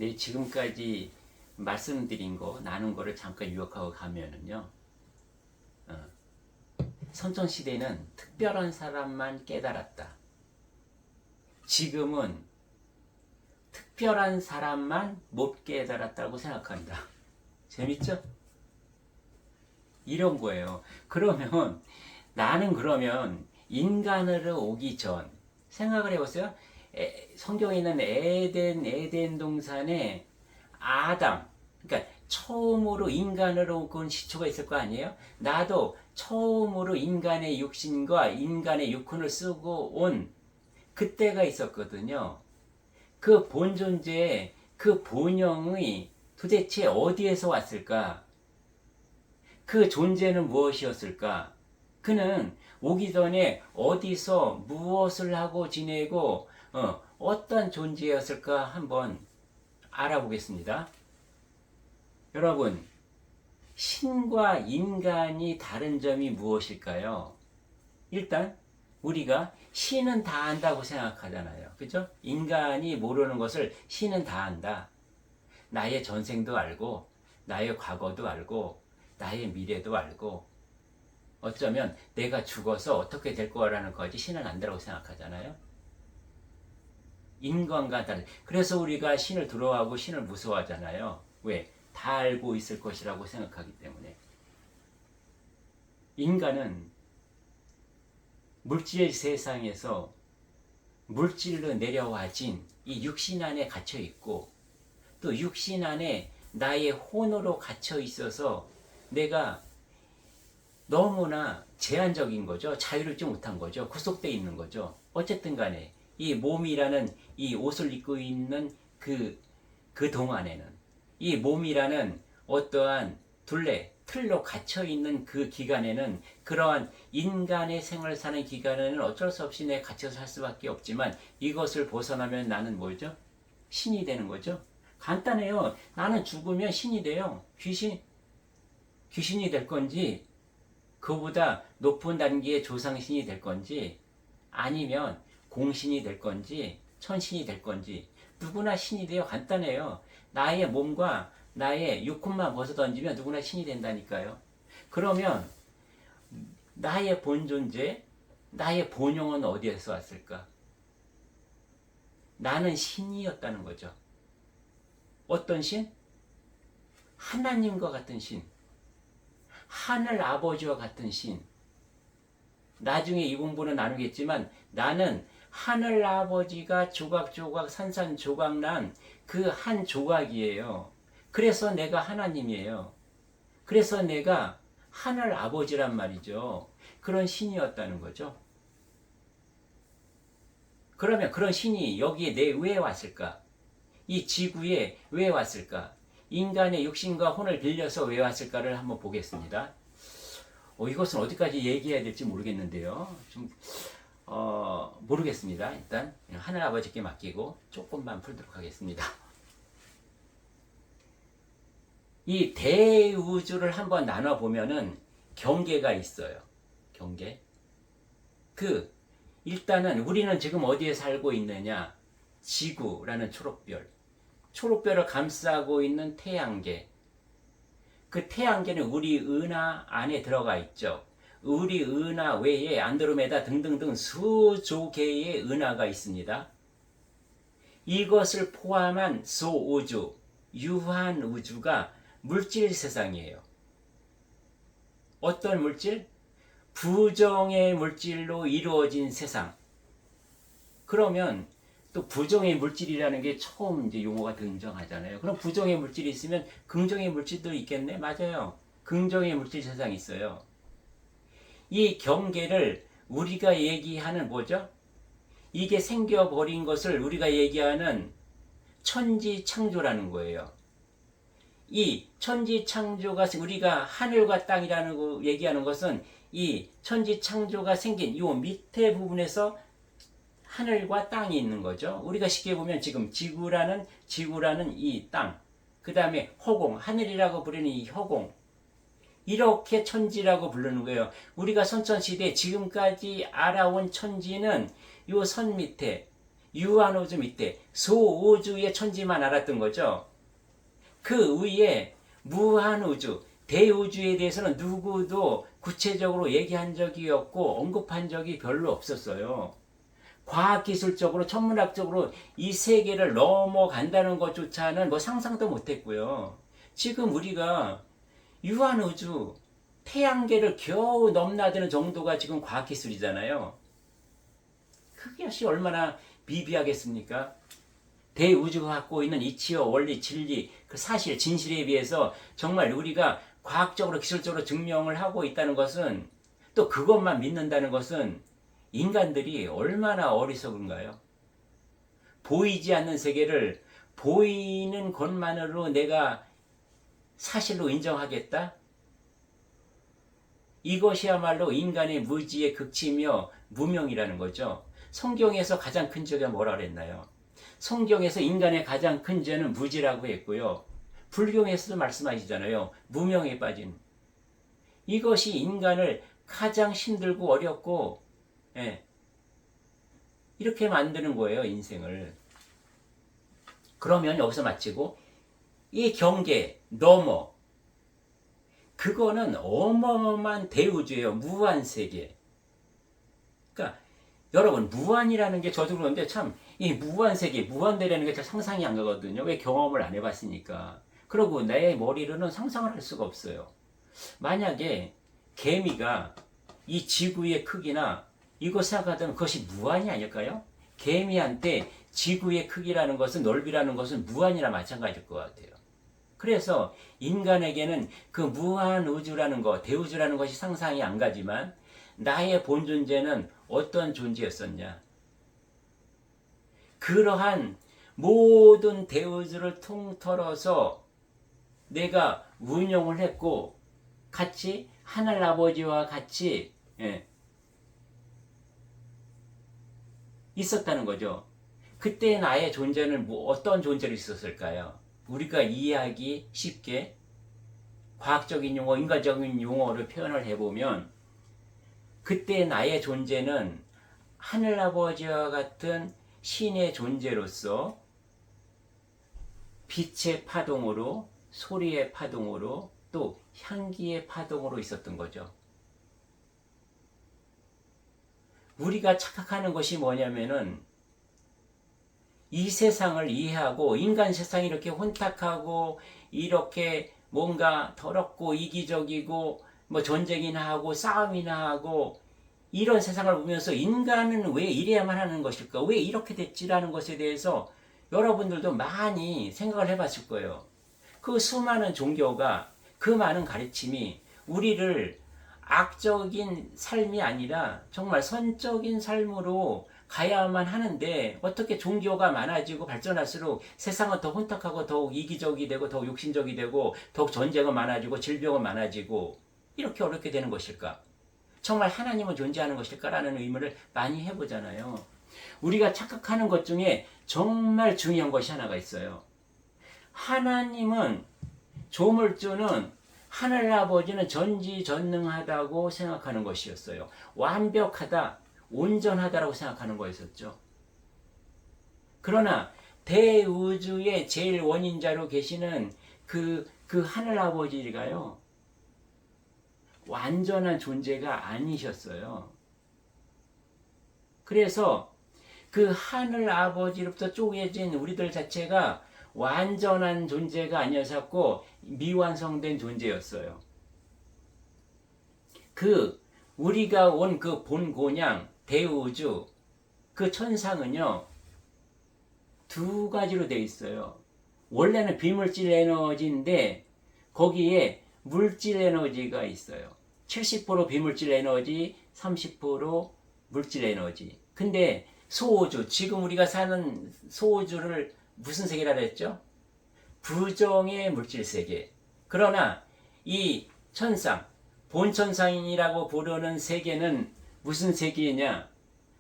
내 지금까지 말씀드린 거, 나눈 거를 잠깐 요약하고 가면은요, 선천시대는 특별한 사람만 깨달았다. 지금은 특별한 사람만 못 깨달았다고 생각한다. 재밌죠? 이런 거예요. 그러면 나는 그러면 인간으로 오기 전 생각을 해보세요. 성경에 있는 에덴 동산에 아담, 그러니까 처음으로 인간으로 온 시초가 있을 거 아니에요? 나도 처음으로 인간의 육신과 인간의 육혼을 쓰고 온 그때가 있었거든요. 그 본존재의 그 본영이 도대체 어디에서 왔을까? 그 존재는 무엇이었을까? 그는 오기 전에 어디서 무엇을 하고 지내고 어떤 존재였을까 한번 알아보겠습니다. 여러분, 신과 인간이 다른 점이 무엇일까요? 일단 우리가 신은 다 안다고 생각하잖아요. 그죠? 인간이 모르는 것을 신은 다 안다. 나의 전생도 알고, 나의 과거도 알고, 나의 미래도 알고, 어쩌면 내가 죽어서 어떻게 될 거라는 거지 신은 안다고 생각하잖아요. 인간과 다른. 그래서 우리가 신을 두려워하고 신을 무서워하잖아요. 왜? 다 알고 있을 것이라고 생각하기 때문에. 인간은 물질 세상에서 물질로 내려와진 이 육신 안에 갇혀 있고, 또 육신 안에 나의 혼으로 갇혀 있어서 내가 너무나 제한적인 거죠. 자유롭지 못한 거죠. 구속되어 있는 거죠. 어쨌든 간에 이 몸이라는 이 옷을 입고 있는 그 동안에는 이 몸이라는 어떠한 둘레, 틀로 갇혀 있는 그 기간에는 그러한 인간의 생활을 사는 기간에는 어쩔 수 없이 내 갇혀서 살 수밖에 없지만 이것을 벗어나면 나는 뭐죠? 신이 되는 거죠. 간단해요. 나는 죽으면 신이 돼요. 귀신이 될 건지 그보다 높은 단계의 조상신이 될 건지 아니면 공신이 될 건지 천신이 될 건지 누구나 신이 돼요. 간단해요. 나의 몸과 나의 육혼만 벗어던지면 누구나 신이 된다니까요. 그러면 나의 본존재, 나의 본용은 어디에서 왔을까? 나는 신이었다는 거죠. 어떤 신? 하나님과 같은 신. 하늘 아버지와 같은 신. 나중에 이 공부는 나누겠지만 나는 하늘 아버지가 조각조각 산산조각 난 그 한 조각이에요. 그래서 내가 하나님이에요. 그래서 내가 하늘 아버지란 말이죠. 그런 신이었다는 거죠. 그러면 그런 신이 여기에 왜 왔을까? 이 지구에 왜 왔을까? 인간의 육신과 혼을 빌려서 왜 왔을까를 한번 보겠습니다. 이것은 어디까지 얘기해야 될지 모르겠는데요. 모르겠습니다. 일단 하늘 아버지께 맡기고 조금만 풀도록 하겠습니다. 이 대우주를 한번 나눠보면은 경계가 있어요. 경계. 일단은 우리는 지금 어디에 살고 있느냐? 지구라는 초록별. 초록별을 감싸고 있는 태양계. 그 태양계는 우리 은하 안에 들어가 있죠. 우리 은하 외에 안드로메다 등등등 수조 개의 은하가 있습니다. 이것을 포함한 소우주, 유한 우주가 물질 세상이에요. 어떤 물질? 부정의 물질로 이루어진 세상. 그러면 또 부정의 물질이라는 게 처음 이제 용어가 등장하잖아요. 그럼 부정의 물질이 있으면 긍정의 물질도 있겠네? 맞아요. 긍정의 물질 세상이 있어요. 이 경계를 우리가 얘기하는 뭐죠? 이게 생겨버린 것을 우리가 얘기하는 천지창조라는 거예요. 이 천지창조가 우리가 하늘과 땅이라는 거 얘기하는 것은 이 천지창조가 생긴 이 밑에 부분에서 하늘과 땅이 있는 거죠. 우리가 쉽게 보면 지금 지구라는 이 땅, 그 다음에 허공, 하늘이라고 부르는 이 허공, 이렇게 천지라고 부르는 거예요. 우리가 선천시대 지금까지 알아온 천지는 이 선 밑에 유한우주 밑에 소우주의 천지만 알았던 거죠. 그 위에 무한우주, 대우주에 대해서는 누구도 구체적으로 얘기한 적이 없고 언급한 적이 별로 없었어요. 과학기술적으로 천문학적으로 이 세계를 넘어간다는 것조차는 뭐 상상도 못했고요. 지금 우리가 유한우주, 태양계를 겨우 넘나드는 정도가 지금 과학기술이잖아요. 그것이 얼마나 비비하겠습니까? 대우주가 갖고 있는 이치와 원리, 진리, 그 사실, 진실에 비해서 정말 우리가 과학적으로, 기술적으로 증명을 하고 있다는 것은, 또 그것만 믿는다는 것은 인간들이 얼마나 어리석은가요? 보이지 않는 세계를 보이는 것만으로 내가 사실로 인정하겠다? 이것이야말로 인간의 무지의 극치며 무명이라는 거죠. 성경에서 가장 큰 죄가 뭐라 그랬나요? 성경에서 인간의 가장 큰 죄는 무지라고 했고요. 불경에서도 말씀하시잖아요. 무명에 빠진. 이것이 인간을 가장 힘들고 어렵고 이렇게 만드는 거예요. 인생을. 그러면 여기서 마치고 이 경계 넘어 그거는 어마어마한 대우주예요. 무한세계. 그러니까 여러분 무한이라는 게 저도 그러는데 참 이 무한세계, 무한대라는 게 잘 상상이 안 가거든요. 왜 경험을 안 해봤으니까. 그리고 내 머리로는 상상을 할 수가 없어요. 만약에 개미가 이 지구의 크기나 이거 생각하던 그것이 무한이 아닐까요? 개미한테 지구의 크기라는 것은 넓이라는 것은 무한이나 마찬가지일 것 같아요. 그래서 인간에게는 그 무한 우주라는 것, 대우주라는 것이 상상이 안 가지만 나의 본 존재는 어떤 존재였었냐? 그러한 모든 대우주를 통틀어서 내가 운영을 했고 같이 하늘 아버지와 같이 있었다는 거죠. 그때 나의 존재는 어떤 존재로 있었을까요? 우리가 이해하기 쉽게 과학적인 용어, 인간적인 용어를 표현을 해보면 그때 나의 존재는 하늘아버지와 같은 신의 존재로서 빛의 파동으로, 소리의 파동으로, 또 향기의 파동으로 있었던 거죠. 우리가 착각하는 것이 뭐냐면은 이 세상을 이해하고 인간 세상이 이렇게 혼탁하고 이렇게 뭔가 더럽고 이기적이고 뭐 전쟁이나 하고 싸움이나 하고 이런 세상을 보면서 인간은 왜 이래야만 하는 것일까? 왜 이렇게 됐지라는 것에 대해서 여러분들도 많이 생각을 해봤을 거예요. 그 수많은 종교가 그 많은 가르침이 우리를 악적인 삶이 아니라 정말 선적인 삶으로 가야만 하는데 어떻게 종교가 많아지고 발전할수록 세상은 더 혼탁하고 더욱 이기적이 되고 더욱 욕심적이 되고 더욱 전쟁은 많아지고 질병은 많아지고 이렇게 어렵게 되는 것일까? 정말 하나님은 존재하는 것일까라는 의문을 많이 해보잖아요. 우리가 착각하는 것 중에 정말 중요한 것이 하나가 있어요. 하나님은 조물주는 하늘아버지는 전지전능하다고 생각하는 것이었어요. 완벽하다, 온전하다라고 생각하는 거였었죠. 그러나 대우주의 제일 원인자로 계시는 그 하늘아버지가요. 완전한 존재가 아니셨어요. 그래서 그 하늘 아버지로부터 쪼개진 우리들 자체가 완전한 존재가 아니었었고 미완성된 존재였어요. 그 우리가 온 그 본고냥 대우주 그 천상은요 두 가지로 되어 있어요. 원래는 비물질 에너지인데 거기에 물질 에너지가 있어요. 70% 비물질 에너지, 30% 물질 에너지. 근데 소우주, 지금 우리가 사는 소우주를 무슨 세계라 그랬죠? 부정의 물질 세계. 그러나 이 천상, 본천상이라고 부르는 세계는 무슨 세계냐?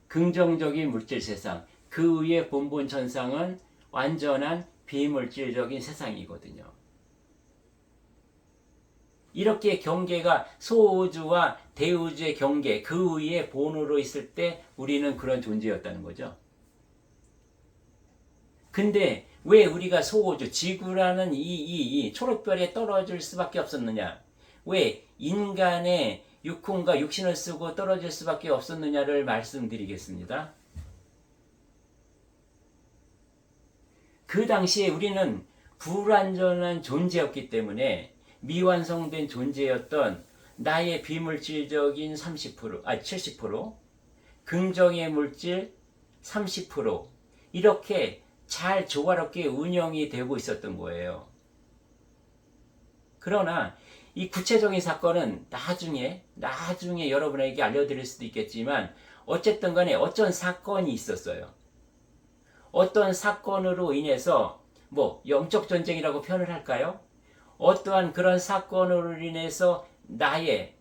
긍정적인 물질 세상. 그 위에 본본천상은 완전한 비물질적인 세상이거든요. 이렇게 경계가 소우주와 대우주의 경계 그 위에 본으로 있을 때 우리는 그런 존재였다는 거죠. 근데 왜 우리가 소우주, 지구라는 이 초록별에 떨어질 수밖에 없었느냐? 왜 인간의 육혼과 육신을 쓰고 떨어질 수밖에 없었느냐를 말씀드리겠습니다. 그 당시에 우리는 불완전한 존재였기 때문에 미완성된 존재였던 나의 비물질적인 70%, 긍정의 물질 30%, 이렇게 잘 조화롭게 운영이 되고 있었던 거예요. 그러나 이 구체적인 사건은 나중에 여러분에게 알려드릴 수도 있겠지만, 어쨌든 간에 어떤 사건이 있었어요. 어떤 사건으로 인해서 영적 전쟁이라고 표현을 할까요? 어떠한 그런 사건으로 인해서 나의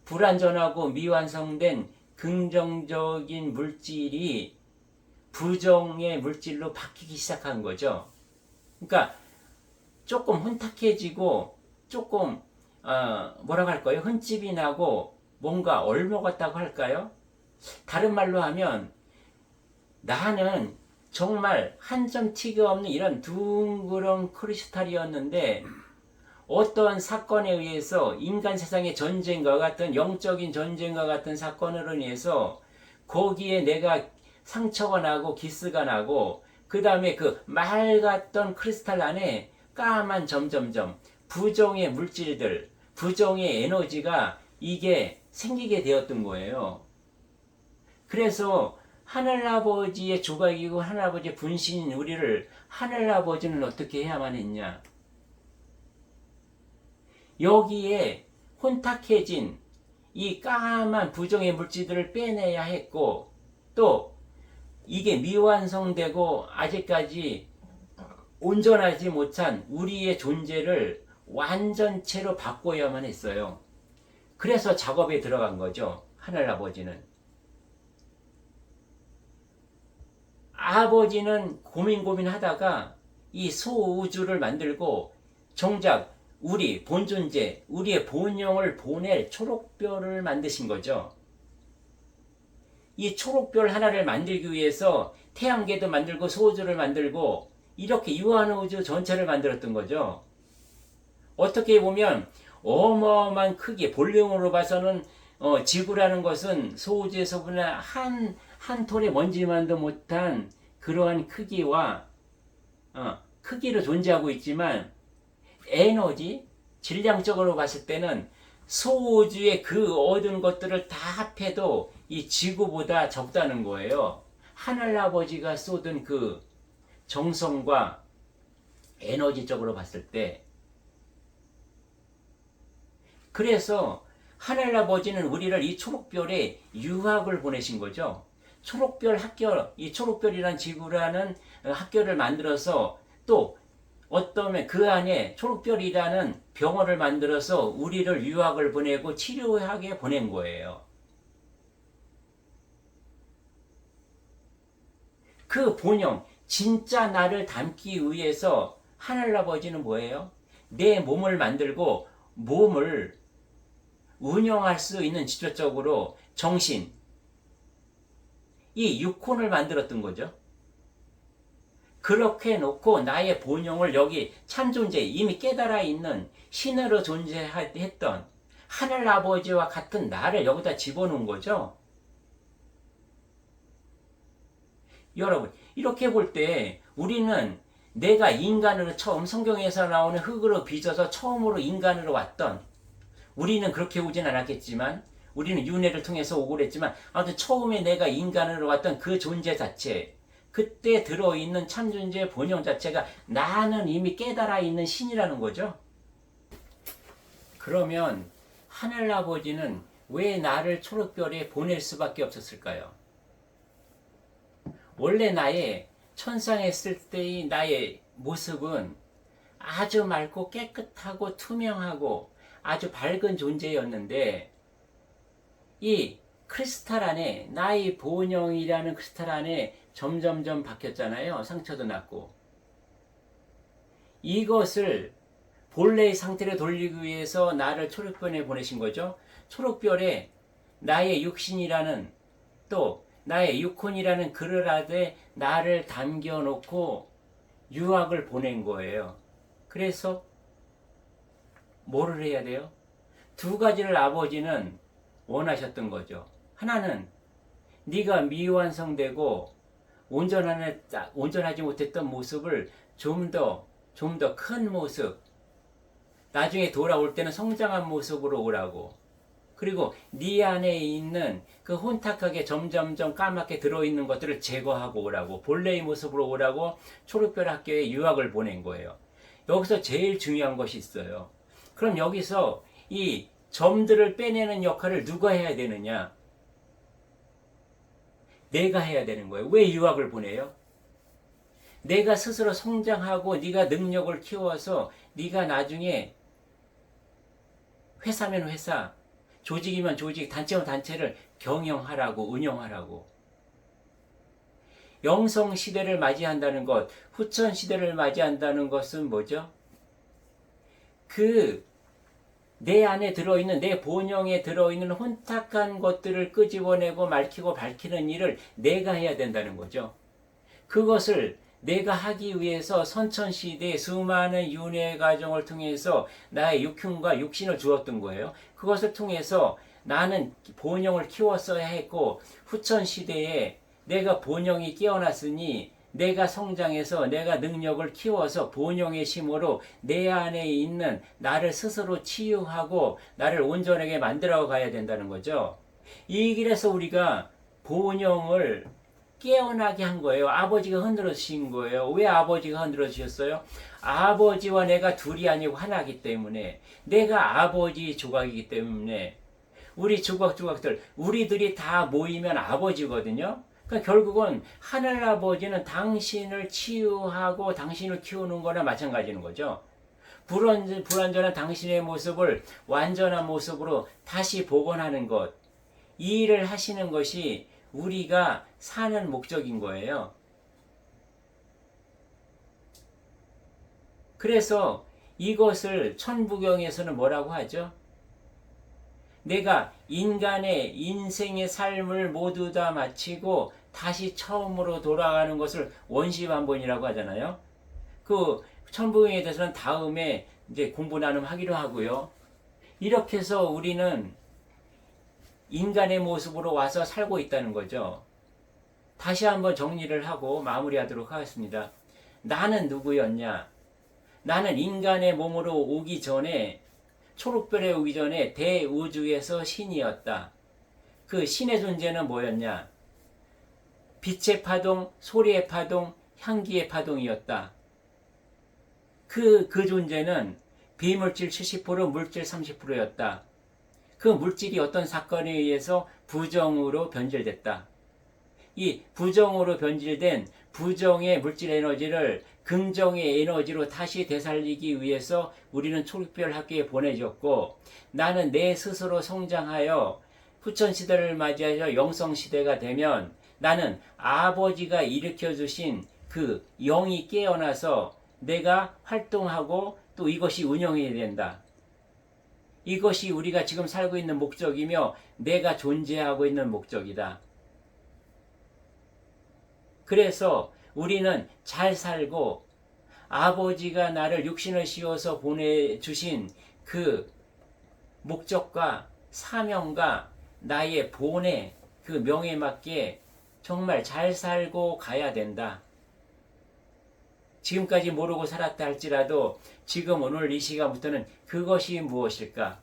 불완전하고 미완성된 긍정적인 물질이 부정의 물질로 바뀌기 시작한 거죠. 그러니까 조금 혼탁해지고 조금 뭐라고 할까요? 흠집이 나고 뭔가 얼먹었다고 할까요? 다른 말로 하면 나는 정말 한 점 티가 없는 이런 둥그런 크리스탈이었는데, 어떠한 사건에 의해서 인간 세상의 전쟁과 같은, 영적인 전쟁과 같은 사건으로 인해서 거기에 내가 상처가 나고 기스가 나고, 그 다음에 그 맑았던 크리스탈 안에 까만 점점점 부정의 물질들, 부정의 에너지가 이게 생기게 되었던 거예요. 그래서 하늘아버지의 조각이고 하늘아버지의 분신인 우리를 하늘아버지는 어떻게 해야만 했냐? 여기에 혼탁해진 이 까만 부정의 물질들을 빼내야 했고, 또 이게 미완성되고 아직까지 온전하지 못한 우리의 존재를 완전체로 바꿔야만 했어요. 그래서 작업에 들어간 거죠. 하늘아버지는. 아버지는 고민하다가 이 소우주를 만들고 정작 우리 본존재, 우리의 본영을 보낼 초록별을 만드신 거죠. 이 초록별 하나를 만들기 위해서 태양계도 만들고 소우주를 만들고 이렇게 유한우주 전체를 만들었던 거죠. 어떻게 보면 어마어마한 크기, 볼륨으로 봐서는 지구라는 것은 소우주에서 보나 한 톨의 먼지만도 못한 그러한 크기와 크기로 존재하고 있지만, 에너지, 질량적으로 봤을 때는 소우주의 그 얻은 것들을 다 합해도 이 지구보다 적다는 거예요. 하늘아버지가 쏟은 그 정성과 에너지적으로 봤을 때. 그래서 하늘아버지는 우리를 이 초록별에 유학을 보내신 거죠. 초록별 학교, 이 초록별이란 지구라는 학교를 만들어서, 또 어떠면 그 안에 초록별이라는 병원을 만들어서 우리를 유학을 보내고 치료하게 보낸 거예요. 그 본영, 진짜 나를 담기 위해서 하늘아버지는 뭐예요? 내 몸을 만들고 몸을 운영할 수 있는 직접적으로 정신, 이 육혼을 만들었던 거죠. 그렇게 놓고 나의 본영을 여기 참존재, 이미 깨달아 있는 신으로 존재했던 하늘아버지와 같은 나를 여기다 집어넣은 거죠. 여러분, 이렇게 볼 때 우리는 내가 인간으로 처음, 성경에서 나오는 흙으로 빚어서 처음으로 인간으로 왔던, 우리는 그렇게 오진 않았겠지만, 우리는 윤회를 통해서 오고 그랬지만, 아무튼 처음에 내가 인간으로 왔던 그 존재 자체, 그때 들어있는 참존재의 본영 자체가 나는 이미 깨달아 있는 신이라는 거죠. 그러면 하늘아버지는 왜 나를 초록별에 보낼 수밖에 없었을까요? 원래 나의 천상했을 때의 나의 모습은 아주 맑고 깨끗하고 투명하고 아주 밝은 존재였는데, 이 크리스탈 안에, 나의 본영이라는 크리스탈 안에 점점점 바뀌었잖아요. 상처도 났고. 이것을 본래의 상태로 돌리기 위해서 나를 초록별에 보내신 거죠. 초록별에 나의 육신이라는, 또 나의 육혼이라는 그릇 안에 나를 담겨놓고 유학을 보낸 거예요. 그래서 뭐를 해야 돼요? 두 가지를 아버지는 원하셨던 거죠. 하나는 네가 미완성되고 온전하지 못했던 모습을 좀 더 큰 모습, 나중에 돌아올 때는 성장한 모습으로 오라고. 그리고 네 안에 있는 그 혼탁하게 점점점 까맣게 들어있는 것들을 제거하고 오라고, 본래의 모습으로 오라고 초록별 학교에 유학을 보낸 거예요. 여기서 제일 중요한 것이 있어요. 그럼 여기서 이 점들을 빼내는 역할을 누가 해야 되느냐? 내가 해야 되는 거예요. 왜 유학을 보내요? 내가 스스로 성장하고 네가 능력을 키워서 네가 나중에 회사면 회사, 조직이면 조직, 단체면 단체를 경영하라고, 운영하라고. 영성 시대를 맞이한다는 것, 후천 시대를 맞이한다는 것은 뭐죠? 내 안에 들어있는, 내 본영에 들어있는 혼탁한 것들을 끄집어내고 밝히고 밝히는 일을 내가 해야 된다는 거죠. 그것을 내가 하기 위해서 선천시대의 수많은 윤회 과정을 통해서 나의 육흉과 육신을 주었던 거예요. 그것을 통해서 나는 본영을 키웠어야 했고, 후천시대에 내가 본영이 깨어났으니 내가 성장해서 내가 능력을 키워서 본영의 힘으로 내 안에 있는 나를 스스로 치유하고 나를 온전하게 만들어 가야 된다는 거죠. 이 길에서 우리가 본영을 깨어나게 한 거예요. 아버지가 흔들어 주신 거예요. 왜 아버지가 흔들어 주셨어요? 아버지와 내가 둘이 아니고 하나이기 때문에, 내가 아버지 조각이기 때문에, 우리 조각조각들, 우리들이 다 모이면 아버지거든요. 그러니까 결국은 하늘아버지는 당신을 치유하고 당신을 키우는 거나 마찬가지인 거죠. 불완전한 당신의 모습을 완전한 모습으로 다시 복원하는 것, 이 일을 하시는 것이 우리가 사는 목적인 거예요. 그래서 이것을 천부경에서는 뭐라고 하죠? 내가 인간의 인생의 삶을 모두 다 마치고 다시 처음으로 돌아가는 것을 원시반본이라고 하잖아요. 그 천부경에 대해서는 다음에 이제 공부 나눔하기로 하고요. 이렇게 해서 우리는 인간의 모습으로 와서 살고 있다는 거죠. 다시 한번 정리를 하고 마무리하도록 하겠습니다. 나는 누구였냐? 나는 인간의 몸으로 오기 전에, 초록별에 오기 전에 대우주에서 신이었다. 그 신의 존재는 뭐였냐? 빛의 파동, 소리의 파동, 향기의 파동이었다. 그 존재는 비물질 70%, 물질 30%였다. 그 물질이 어떤 사건에 의해서 부정으로 변질됐다. 이 부정으로 변질된 부정의 물질 에너지를 긍정의 에너지로 다시 되살리기 위해서 우리는 초록별 학교에 보내졌고, 나는 내 스스로 성장하여 후천시대를 맞이하여 영성시대가 되면 나는 아버지가 일으켜주신 그 영이 깨어나서 내가 활동하고 또 이것이 운영해야 된다. 이것이 우리가 지금 살고 있는 목적이며 내가 존재하고 있는 목적이다. 그래서 우리는 잘 살고 아버지가 나를 육신을 씌워서 보내주신 그 목적과 사명과 나의 본의 그 명에 맞게 정말 잘 살고 가야 된다. 지금까지 모르고 살았다 할지라도 지금 오늘 이 시간부터는 그것이 무엇일까?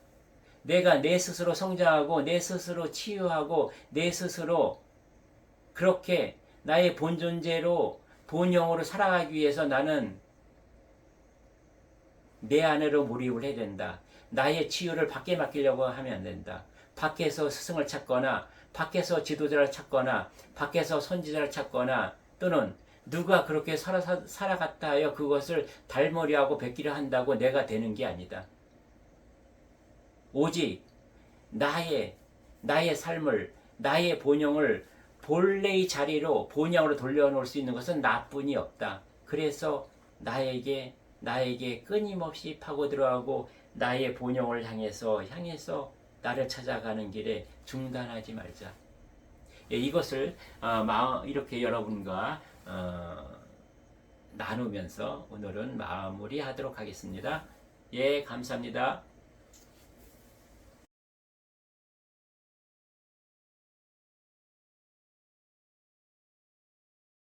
내가 내 스스로 성장하고 내 스스로 치유하고 내 스스로 그렇게 나의 본존재로 본영으로 살아가기 위해서 나는 내 안으로 몰입을 해야 된다. 나의 치유를 밖에 맡기려고 하면 안 된다. 밖에서 스승을 찾거나 밖에서 지도자를 찾거나 밖에서 선지자를 찾거나 또는 누가 그렇게 살아갔다 하여 그것을 달머리하고 베끼려 한다고 내가 되는 게 아니다. 오직 나의 삶을, 나의 본영을 본래의 자리로 본향으로 돌려놓을 수 있는 것은 나뿐이 없다. 그래서 나에게 끊임없이 파고 들어가고 나의 본영을 향해서 나를 찾아가는 길에 중단하지 말자. 예, 이것을 이렇게 여러분과 나누면서 오늘은 마무리하도록 하겠습니다. 예, 감사합니다.